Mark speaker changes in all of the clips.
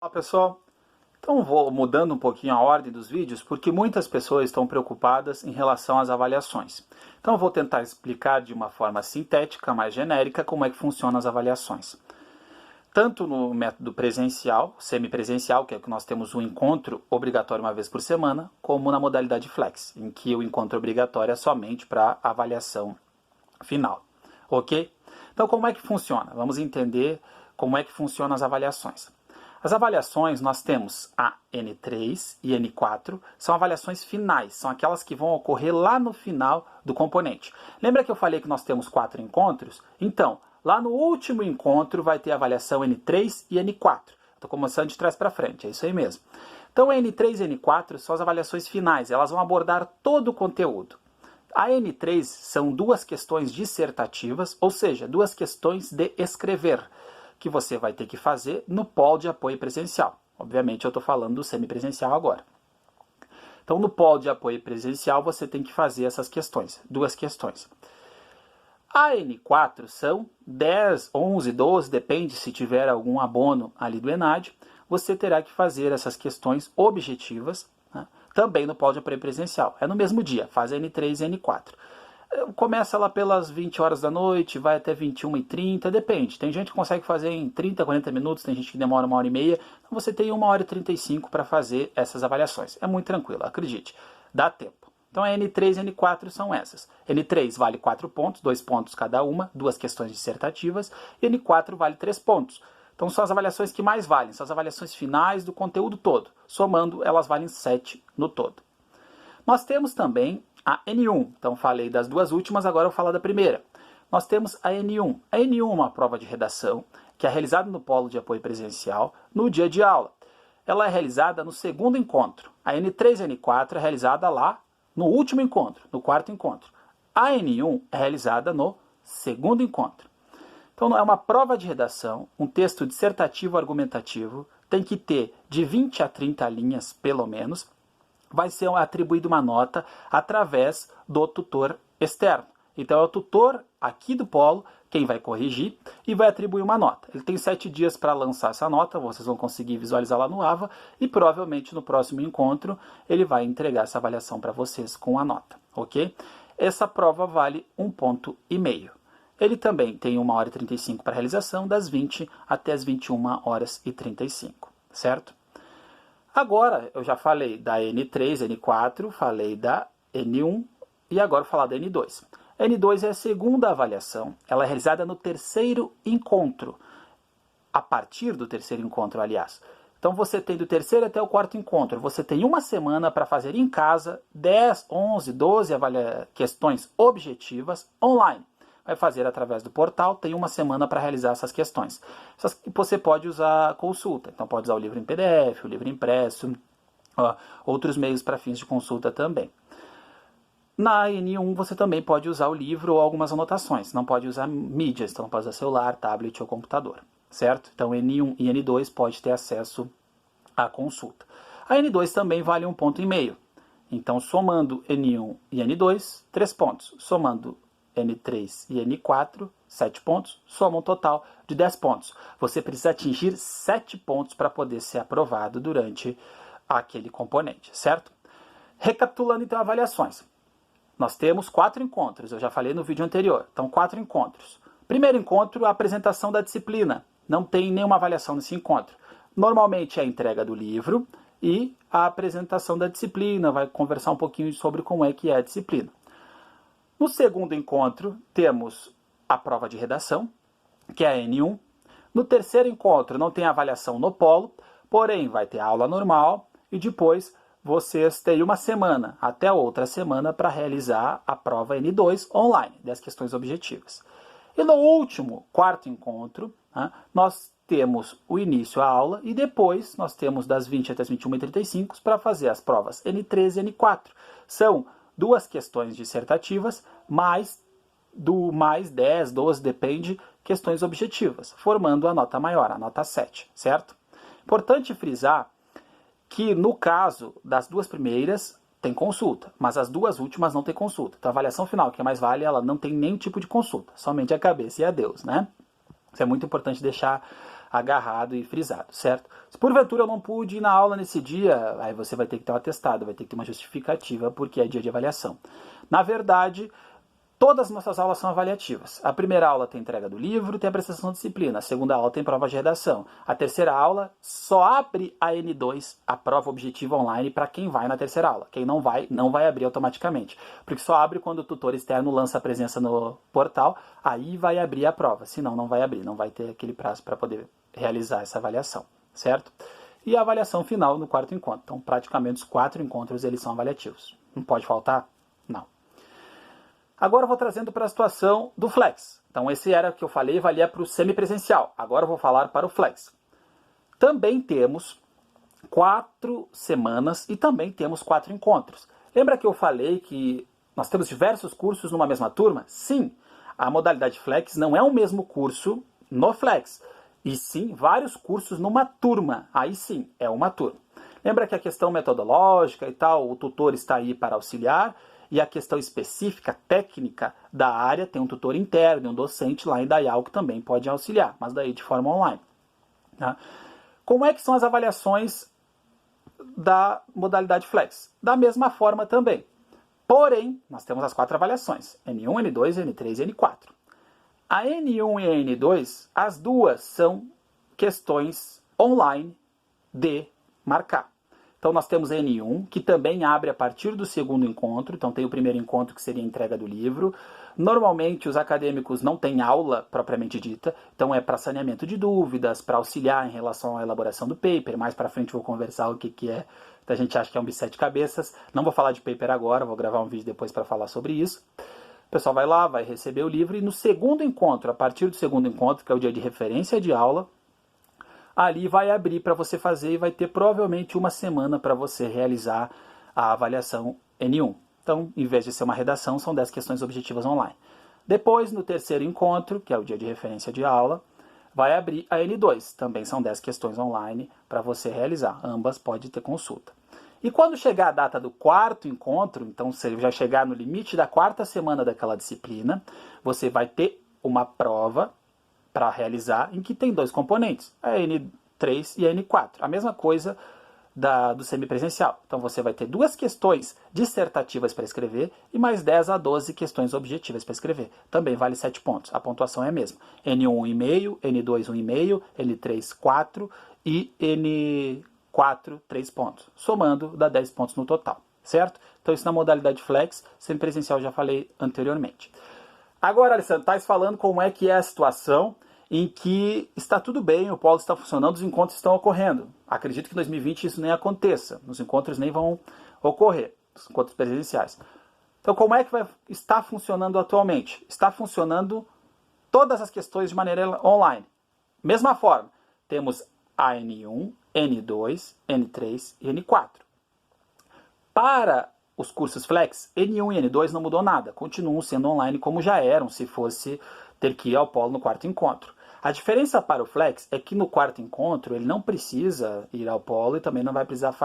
Speaker 1: Olá pessoal, então vou mudando um pouquinho a ordem dos vídeos porque muitas pessoas estão preocupadas em relação às avaliações. Então eu vou tentar explicar de uma forma sintética, mais genérica, como é que funcionam as avaliações. Tanto no método presencial, semipresencial, que é que nós temos um encontro obrigatório uma vez por semana, como na modalidade flex, em que o encontro obrigatório é somente para avaliação final. Ok? Então como é que funciona? Vamos entender como é que funcionam as avaliações. As avaliações, nós temos a N3 e N4, são avaliações finais, são aquelas que vão ocorrer lá no final do componente. Lembra que eu falei que nós temos 4 encontros? Então, lá no último encontro vai ter a avaliação N3 e N4. Estou começando de trás para frente, é isso aí mesmo. Então, a N3 e N4 são as avaliações finais, elas vão abordar todo o conteúdo. A N3 são 2 questões dissertativas, ou seja, 2 questões de escrever, que você vai ter que fazer no polo de apoio presencial. Obviamente eu estou falando do semipresencial agora. Então no polo de apoio presencial você tem que fazer essas questões, 2 questões. A N4 são 10, 11, 12, depende se tiver algum abono ali do ENAD, você terá que fazer essas questões objetivas, né, também no polo de apoio presencial. É no mesmo dia, faz a N3 e N4. Começa lá pelas 20 horas da noite, vai até 21h30, depende. Tem gente que consegue fazer em 30, 40 minutos, tem gente que demora 1h30. Então você tem 1h35 para fazer essas avaliações. É muito tranquilo, acredite. Dá tempo. Então a N3 e N4 são essas. N3 vale 4 pontos, 2 pontos cada uma, 2 questões dissertativas. E N4 vale 3 pontos. Então são as avaliações que mais valem, são as avaliações finais do conteúdo todo. Somando, elas valem 7 no todo. Nós temos também a N1, então falei das 2 últimas, agora eu vou falar da primeira. Nós temos a N1. A N1 é uma prova de redação que é realizada no polo de apoio presencial no dia de aula. Ela é realizada no segundo encontro. A N3 e N4 é realizada lá no último encontro, no quarto encontro. A N1 é realizada no segundo encontro. Então é uma prova de redação, um texto dissertativo argumentativo, tem que ter de 20 a 30 linhas pelo menos. Vai ser atribuída uma nota através do tutor externo. Então é o tutor aqui do polo quem vai corrigir e vai atribuir uma nota. Ele tem 7 dias para lançar essa nota, vocês vão conseguir visualizar lá no AVA e provavelmente no próximo encontro ele vai entregar essa avaliação para vocês com a nota, ok? Essa prova vale 1,5 ponto. Ele também tem 1h35 para realização, das 20 até as 21h35, certo? Agora, eu já falei da N3, N4, falei da N1 e agora vou falar da N2. A N2 é a segunda avaliação, ela é realizada no terceiro encontro, a partir do terceiro encontro, aliás. Então você tem do terceiro até o quarto encontro, você tem uma semana para fazer em casa 10, 11, 12 questões objetivas online. Vai fazer através do portal, tem uma semana para realizar essas questões. Você pode usar consulta, então pode usar o livro em PDF, o livro impresso, outros meios para fins de consulta também. Na N1 você também pode usar o livro ou algumas anotações, não pode usar mídias, então não pode usar celular, tablet ou computador, certo? Então N1 e N2 pode ter acesso à consulta. A N2 também vale 1,5 ponto. Então somando N1 e N2, 3 pontos. Somando N3 e N4, 7 pontos, soma um total de 10 pontos. Você precisa atingir 7 pontos para poder ser aprovado durante aquele componente, certo? Recapitulando então avaliações. Nós temos 4 encontros, eu já falei no vídeo anterior. Então 4 encontros. Primeiro encontro, a apresentação da disciplina. Não tem nenhuma avaliação nesse encontro. Normalmente é a entrega do livro e a apresentação da disciplina, vai conversar um pouquinho sobre como é que é a disciplina. No segundo encontro, temos a prova de redação, que é a N1. No terceiro encontro, não tem avaliação no polo, porém vai ter aula normal e depois vocês têm uma semana, até outra semana, para realizar a prova N2 online, das questões objetivas. E no último, quarto encontro, nós temos o início à aula e depois nós temos das 20 até as 21h35 para fazer as provas N3 e N4. São 2 questões dissertativas, mais 10, 12, depende, questões objetivas, formando a nota maior, a nota 7, certo? Importante frisar que no caso das 2 primeiras tem consulta, mas as 2 últimas não tem consulta. Então a avaliação final, que é mais vale, ela não tem nenhum tipo de consulta, somente a cabeça e a Deus, né? Isso é muito importante deixar agarrado e frisado, certo? Se porventura eu não pude ir na aula nesse dia, aí você vai ter que ter um atestado, vai ter que ter uma justificativa, porque é dia de avaliação. Na verdade, todas as nossas aulas são avaliativas. A primeira aula tem entrega do livro, tem a prestação de disciplina. A segunda aula tem prova de redação. A terceira aula só abre a N2, a prova objetiva online, para quem vai na terceira aula. Quem não vai abrir automaticamente. Porque só abre quando o tutor externo lança a presença no portal, aí vai abrir a prova. Senão não vai abrir, não vai ter aquele prazo para poder realizar essa avaliação, certo? E a avaliação final no quarto encontro. Então, praticamente os 4 encontros eles são avaliativos. Não pode faltar? Não. Agora eu vou trazendo para a situação do Flex. Então esse era o que eu falei, valia para o semipresencial. Agora eu vou falar para o Flex. Também temos 4 semanas e também temos 4 encontros. Lembra que eu falei que nós temos diversos cursos numa mesma turma? Sim, a modalidade Flex não é o mesmo curso no Flex, e sim vários cursos numa turma. Aí sim, é uma turma. Lembra que a questão metodológica e tal, o tutor está aí para auxiliar, e a questão específica, técnica da área, tem um tutor interno, um docente lá em Dayal que também pode auxiliar, mas daí de forma online. Tá? Como é que são as avaliações da modalidade Flex? Da mesma forma também. Porém, nós temos as 4 avaliações, N1, N2, N3 e N4. A N1 e a N2, as duas são questões online de marcar. Então nós temos a N1, que também abre a partir do segundo encontro. Então tem o primeiro encontro, que seria a entrega do livro. Normalmente os acadêmicos não têm aula propriamente dita, então é para saneamento de dúvidas, para auxiliar em relação à elaboração do paper. Mais para frente vou conversar o que é, a gente acha que é um bicho de 7 cabeças. Não vou falar de paper agora, vou gravar um vídeo depois para falar sobre isso. O pessoal vai lá, vai receber o livro, e no segundo encontro, a partir do segundo encontro, que é o dia de referência de aula, ali vai abrir para você fazer e vai ter provavelmente uma semana para você realizar a avaliação N1. Então, em vez de ser uma redação, são 10 questões objetivas online. Depois, no terceiro encontro, que é o dia de referência de aula, vai abrir a N2. Também são 10 questões online para você realizar. Ambas pode ter consulta. E quando chegar a data do quarto encontro, então você já chegar no limite da 4ª semana daquela disciplina, você vai ter uma prova para realizar, em que tem 2 componentes, a N3 e a N4. A mesma coisa do semipresencial. Então você vai ter 2 questões dissertativas para escrever e mais 10 a 12 questões objetivas para escrever. Também vale 7 pontos. A pontuação é a mesma. N1 1,5, N2 1,5, N3 4 e N4 3 pontos. Somando dá 10 pontos no total, certo? Então isso na modalidade Flex, semipresencial eu já falei anteriormente. Agora, Alessandro, está falando como é que é a situação em que está tudo bem, o polo está funcionando, os encontros estão ocorrendo. Acredito que em 2020 isso nem aconteça, os encontros nem vão ocorrer, os encontros presenciais. Então, como é que está funcionando atualmente? Está funcionando todas as questões de maneira online. Mesma forma, temos a N1, N2, N3 e N4. Para os cursos Flex, N1 e N2 não mudou nada, continuam sendo online como já eram, se fosse ter que ir ao polo no 4º encontro. A diferença para o Flex é que no 4º encontro ele não precisa ir ao polo e também não vai precisar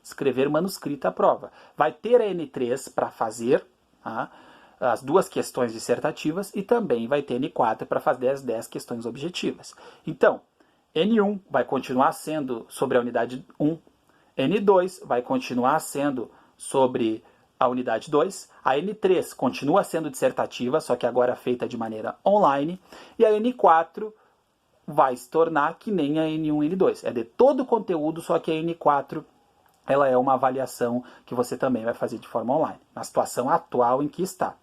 Speaker 1: escrever manuscrita à prova. Vai ter a N3 para fazer as 2 questões dissertativas e também vai ter N4 para fazer as 10 questões objetivas. Então, N1 vai continuar sendo sobre a unidade 1, N2 vai continuar sendo sobre a unidade 2, a N3 continua sendo dissertativa, só que agora feita de maneira online, e a N4 vai se tornar que nem a N1 e N2. É de todo o conteúdo, só que a N4 ela é uma avaliação que você também vai fazer de forma online, na situação atual em que está.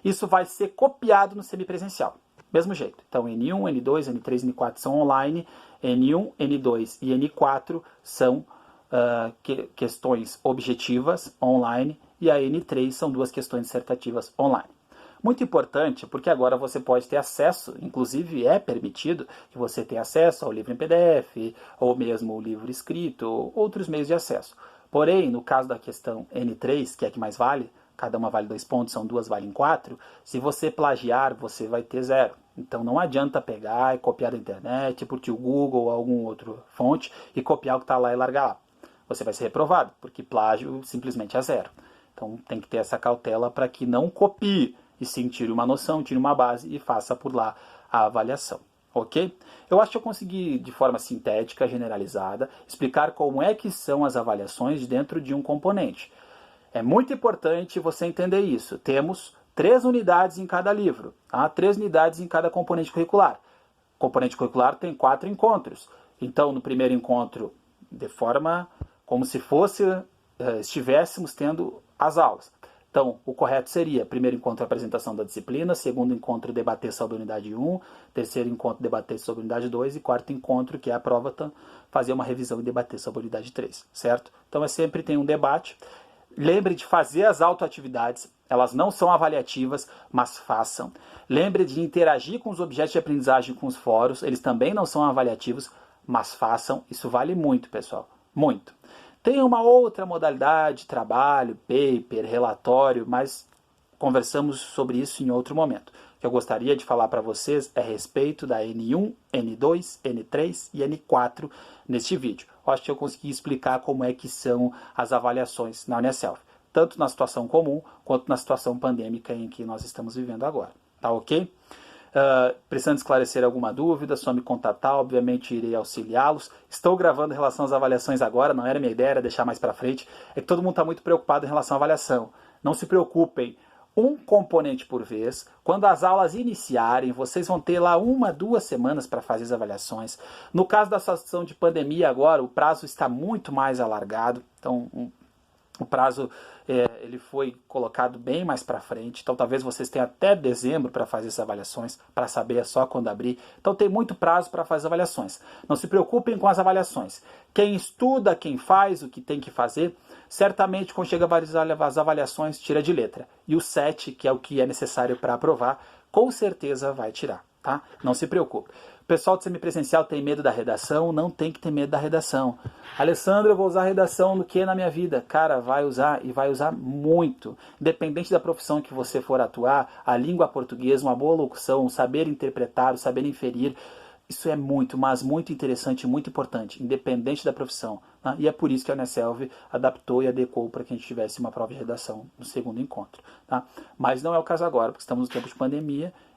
Speaker 1: Isso vai ser copiado no semipresencial, mesmo jeito. Então N1, N2, N3 e N4 são online, N1, N2 e N4 são questões objetivas online, e a N3 são 2 questões dissertativas online. Muito importante, porque agora você pode ter acesso, inclusive é permitido que você tenha acesso ao livro em PDF, ou mesmo o livro escrito, ou outros meios de acesso. Porém, no caso da questão N3, que é a que mais vale, cada uma vale 2 pontos, são 2 valem 4, se você plagiar, você vai ter 0. Então não adianta pegar e copiar da internet, porque o Google ou algum outro fonte, e copiar o que está lá e largar lá. Você vai ser reprovado, porque plágio simplesmente é 0. Então tem que ter essa cautela para que não copie, e sim tire uma noção, tire uma base e faça por lá a avaliação. ok? Eu acho que eu consegui, de forma sintética, generalizada, explicar como é que são as avaliações dentro de um componente. É muito importante você entender isso. Temos 3 unidades em cada livro, tá? 3 unidades em cada componente curricular. O componente curricular tem 4 encontros. Então, no primeiro encontro, de forma como se estivéssemos tendo as aulas. Então, o correto seria, primeiro encontro, apresentação da disciplina, segundo encontro, debater sobre a unidade 1, terceiro encontro, debater sobre a unidade 2 e quarto encontro, que é a prova, fazer uma revisão e debater sobre a unidade 3, certo? Então, sempre tem um debate. Lembre de fazer as autoatividades, elas não são avaliativas, mas façam. Lembre de interagir com os objetos de aprendizagem com os fóruns, eles também não são avaliativos, mas façam. Isso vale muito, pessoal, muito. Tem uma outra modalidade, trabalho, paper, relatório, mas conversamos sobre isso em outro momento. O que eu gostaria de falar para vocês é a respeito da N1, N2, N3 e N4 neste vídeo. Eu acho que eu consegui explicar como é que são as avaliações na UniaSelv, tanto na situação comum quanto na situação pandêmica em que nós estamos vivendo agora. Tá ok? Precisando esclarecer alguma dúvida, só me contatar, obviamente irei auxiliá-los. Estou gravando em relação às avaliações agora, não era minha ideia, era deixar mais para frente. É que todo mundo está muito preocupado em relação à avaliação. Não se preocupem, um componente por vez. Quando as aulas iniciarem, vocês vão ter lá 1, 2 semanas para fazer as avaliações. No caso da situação de pandemia agora, o prazo está muito mais alargado, então o prazo ele foi colocado bem mais para frente, então talvez vocês tenham até dezembro para fazer essas avaliações, para saber só quando abrir. Então tem muito prazo para fazer as avaliações. Não se preocupem com as avaliações. Quem estuda, quem faz o que tem que fazer, certamente quando chega as avaliações, tira de letra. E o 7, que é o que é necessário para aprovar, com certeza vai tirar, tá? Não se preocupe. O pessoal do semipresencial tem medo da redação, não tem que ter medo da redação. Alessandro, eu vou usar redação no que na minha vida? Cara, vai usar e vai usar muito. Independente da profissão que você for atuar, a língua portuguesa, uma boa locução, o saber interpretar, o saber inferir, isso é muito, mas muito interessante e muito importante, independente da profissão. Né? E é por isso que a UniaSelv adaptou e adequou para que a gente tivesse uma prova de redação no segundo encontro. Tá? Mas não é o caso agora, porque estamos no tempo de pandemia